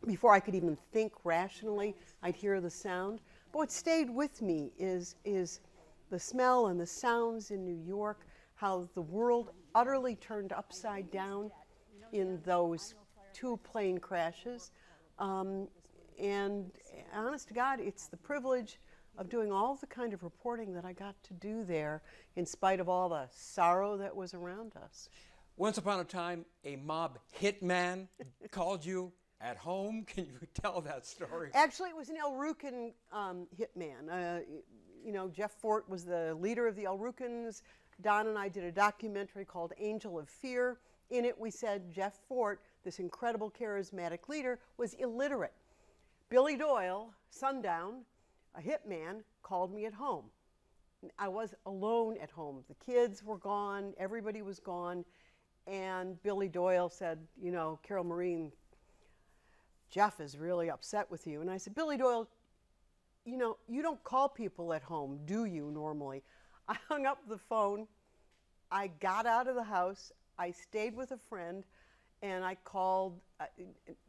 S26: before I could even think rationally, I'd hear the sound. But what stayed with me is the smell and the sounds in New York, how the world utterly turned upside down in those 2 plane crashes. And honest to God, it's the privilege of doing all the kind of reporting that I got to do there, in spite of all the sorrow that was around us.
S1: Once upon a time, a mob hitman called you at home. Can you tell that story?
S26: Actually, it was an El Rucan hitman. Jeff Fort was the leader of the El Rucans. Don and I did a documentary called Angel of Fear. In it, we said Jeff Fort, this incredible charismatic leader, was illiterate. Billy Doyle, sundown, a hitman, called me at home. I was alone at home. The kids were gone, everybody was gone, and Billy Doyle said, Carol Marin, Jeff is really upset with you. And I said, Billy Doyle, you don't call people at home, do you, normally? I hung up the phone, I got out of the house, I stayed with a friend, and I called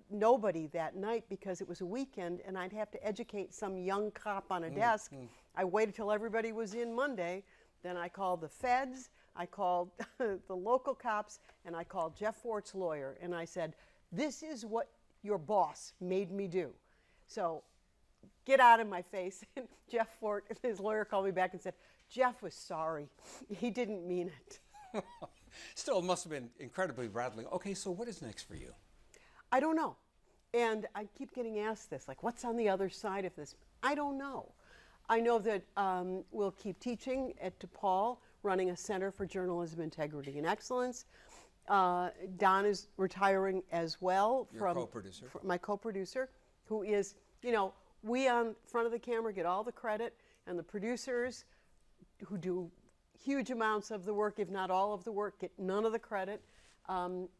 S26: nobody that night because it was a weekend and I'd have to educate some young cop on a desk. I waited till everybody was in Monday, then I called the feds, I called the local cops, and I called Jeff Fort's lawyer, and I said, this is what your boss made me do. So get out of my face. And Jeff Fort, his lawyer, called me back and said, Jeff was sorry. He didn't mean it.
S1: Still, it must have been incredibly rattling. Okay, so what is next for you?
S26: I don't know. And I keep getting asked this, like, what's on the other side of this? I don't know. I know that we'll keep teaching at DePaul, running a Center for Journalism Integrity and Excellence. Don is retiring as well.
S1: Your co-producer.
S26: My co-producer, who is, we on front of the camera get all the credit, and the producers who do huge amounts of the work, if not all of the work, get none of the credit.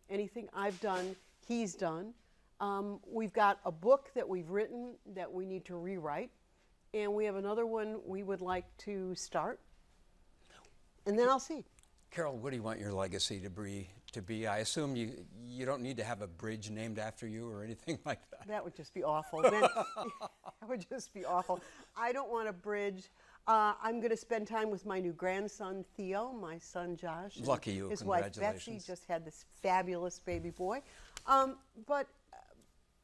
S26: Anything I've done, he's done. We've got a book that we've written that we need to rewrite, and we have another one we would like to start, and then I'll see.
S1: Carol, what do you want your legacy to be? I assume you don't need to have a bridge named after you or anything like that.
S26: That would just be awful. That would just be awful. I don't want a bridge. I'm going to spend time with my new grandson, Theo, my son, Josh.
S1: Lucky you.
S26: His wife, Betsy, just had this fabulous baby boy. But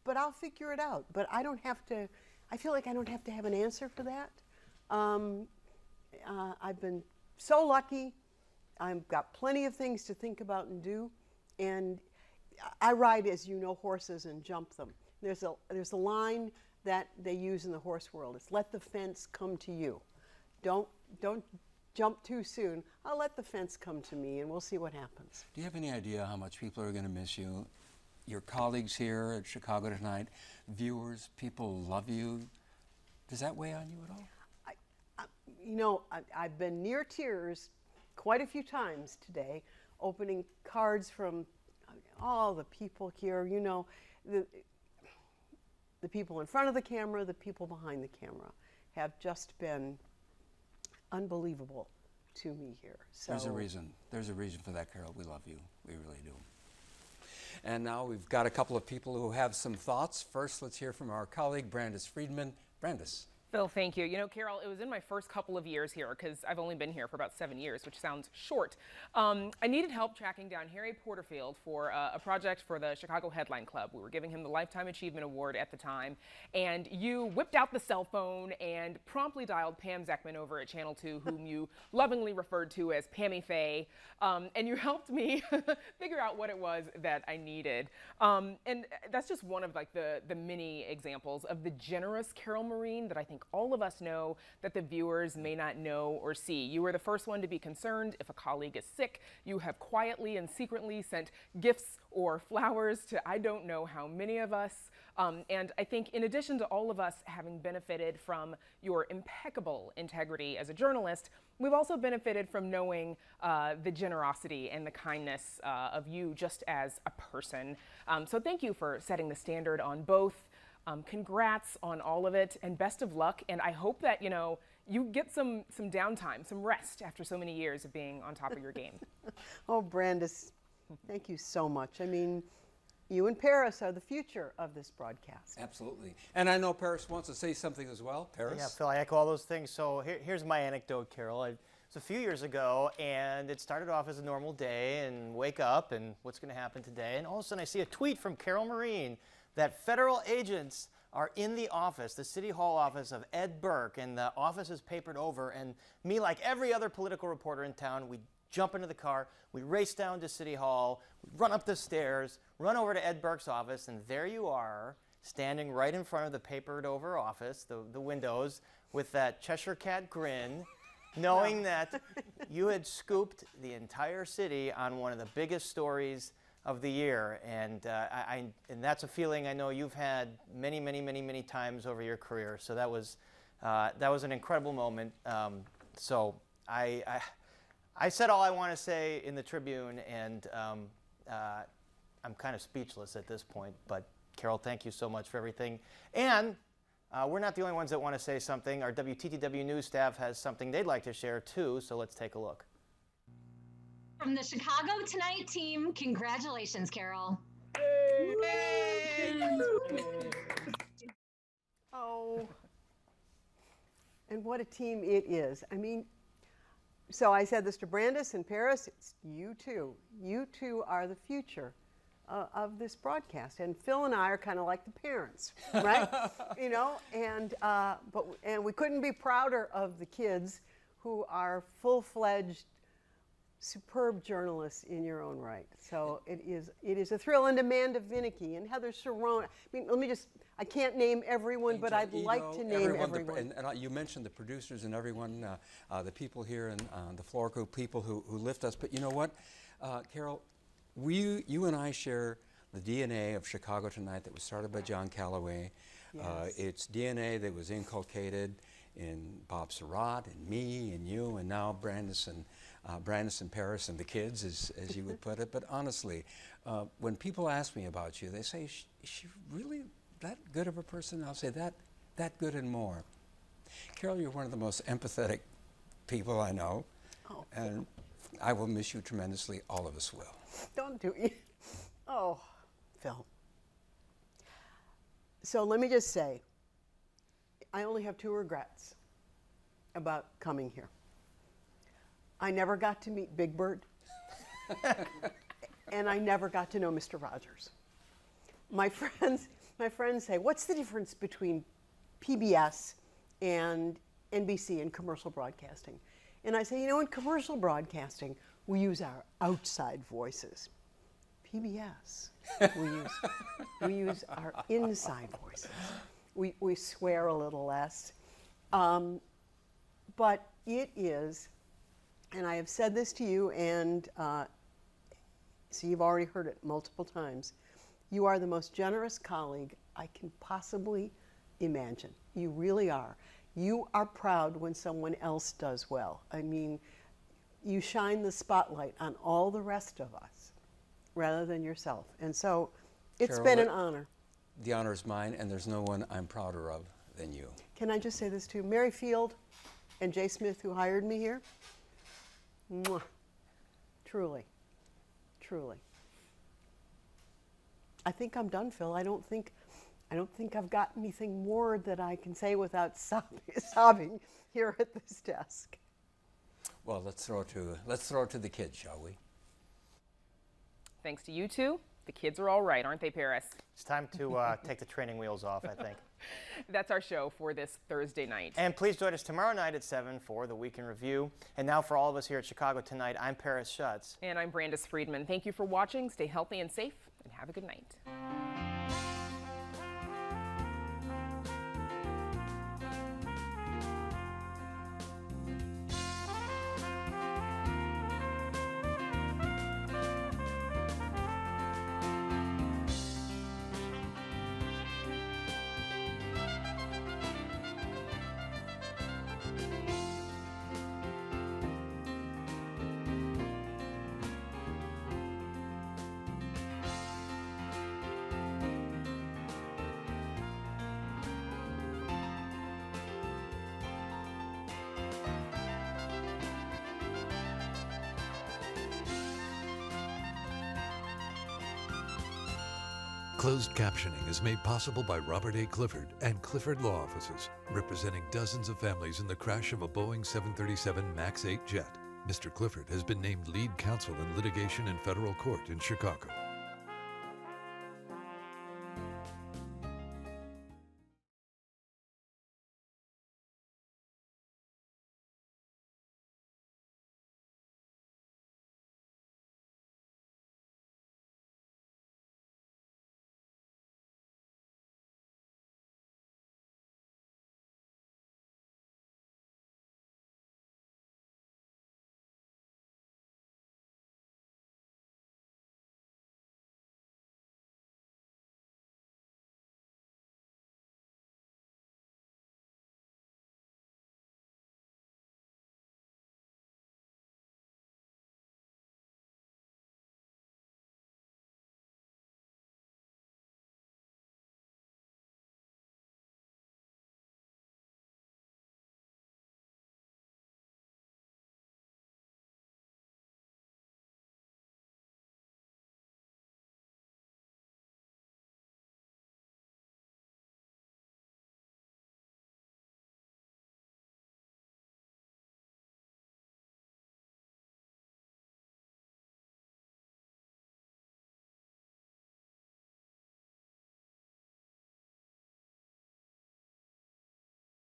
S26: I'll figure it out. But I don't have to, I feel like I don't have to have an answer for that. I've been so lucky. I've got plenty of things to think about and do. And I ride, as you know, horses and jump them. There's a line that they use in the horse world. It's let the fence come to you. Don't jump too soon. I'll let the fence come to me, and we'll see what happens.
S1: Do you have any idea how much people are going to miss you? Your colleagues here at Chicago Tonight, viewers, people love you. Does that weigh on you at all?
S26: I've been near tears quite a few times today opening cards from all the people here, you know, the people in front of the camera, the people behind the camera have just been unbelievable to me here. So
S1: There's a reason. There's a reason for that, Carol. We love you. We really do. And now we've got a couple of people who have some thoughts. First, let's hear from our colleague, Brandis Friedman. Brandis.
S4: Phil, thank you. You know, Carol, it was in my first couple of years here, because I've only been here for about 7 years, which sounds short. I needed help tracking down Harry Porterfield for a project for the Chicago Headline Club. We were giving him the Lifetime Achievement Award at the time, and you whipped out the cell phone and promptly dialed Pam Zeckman over at Channel 2, whom you lovingly referred to as Pammy Faye, and you helped me figure out what it was that I needed. And that's just one of like the many examples of the generous Carol Marin that I think all of us know that the viewers may not know or see. You were the first one to be concerned if a colleague is sick. You have quietly and secretly sent gifts or flowers to I don't know how many of us. And I think in addition to all of us having benefited from your impeccable integrity as a journalist, we've also benefited from knowing the generosity and the kindness of you just as a person. So thank you for setting the standard on both. Congrats on all of it, and best of luck. And I hope that, you know, you get some downtime, some rest after so many years of being on top of your game.
S26: Oh, Brandis, thank you so much. I mean, you and Paris are the future of this broadcast.
S1: Absolutely. And I know Paris wants to say something as well. Paris?
S2: Yeah, Phil, I echo all those things. So here's my anecdote, Carol. It's a few years ago, and it started off as a normal day, and wake up, and what's going to happen today? And all of a sudden, I see a tweet from Carol Marin that federal agents are in the office, the City Hall office of Ed Burke, and the office is papered over. And me, like every other political reporter in town, we jump into the car, we race down to City Hall, we run up the stairs, run over to Ed Burke's office, and there you are, standing right in front of the papered over office, the windows, with that Cheshire Cat grin, knowing that you had scooped the entire city on one of the biggest stories of the year, and and that's a feeling I know you've had many, many, many, many times over your career. So that was an incredible moment. So I said all I want to say in the Tribune, and I'm kind of speechless at this point. But Carol, thank you so much for everything. And we're not the only ones that want to say something. Our WTTW news staff has something they'd like to share too. So let's take a look.
S3: From the Chicago Tonight team, congratulations, Carol.
S26: Oh, and what a team it is. I mean, so I said this to Brandis and Paris, it's you two. You two are the future of this broadcast. And Phil and I are kind of like the parents, right? You know, and we couldn't be prouder of the kids who are full-fledged superb journalists in your own right. So it is a thrill. And Amanda Vinicky and Heather Cerrone. I mean, I can't name everyone, but I'd like to name everyone.
S1: And you mentioned the producers and everyone, the people here and the floor crew, people who lift us. But you know what, Carol, you and I share the DNA of Chicago Tonight that was started by John Calloway. Yes. It's DNA that was inculcated in Bob Surratt and me and you and now Brandis and Paris and the kids, as you would put it. But honestly, when people ask me about you, they say, is she really that good of a person? I'll say that good and more. Carol, you're one of the most empathetic people I know. Oh. And I will miss you tremendously. All of us will.
S26: Don't do it. Oh, Phil. So let me just say, I only have 2 regrets about coming here. I never got to meet Big Bird, and I never got to know Mr. Rogers. My friends say, what's the difference between PBS and NBC in commercial broadcasting? And I say, you know, in commercial broadcasting, we use our outside voices. PBS, we use our inside voices. We swear a little less. But it is, and I have said this to you, and so you've already heard it multiple times, you are the most generous colleague I can possibly imagine. You really are. You are proud when someone else does well. I mean, you shine the spotlight on all the rest of us rather than yourself. And so it's
S1: Carol,
S26: been an honor.
S1: The honor is mine, and there's no one I'm prouder of than you.
S26: Can I just say this too? Mary Field and Jay Smith, who hired me here, mwah, truly, truly. I think I'm done, Phil. I don't think I've got anything more that I can say without sobbing here at this desk.
S1: Well, let's throw it to the kids, shall we?
S4: Thanks to you two, the kids are all right, aren't they, Paris?
S2: It's time to take the training wheels off, I think.
S4: That's our show for this Thursday night.
S2: And please join us tomorrow night at 7 for the Week in Review. And now for all of us here at Chicago Tonight, I'm Paris Schutz.
S4: And I'm Brandis Friedman. Thank you for watching. Stay healthy and safe, and have a good night.
S8: Closed captioning is made possible by Robert A. Clifford and Clifford Law Offices, representing dozens of families in the crash of a Boeing 737 MAX 8 jet. Mr. Clifford has been named lead counsel in litigation in federal court in Chicago.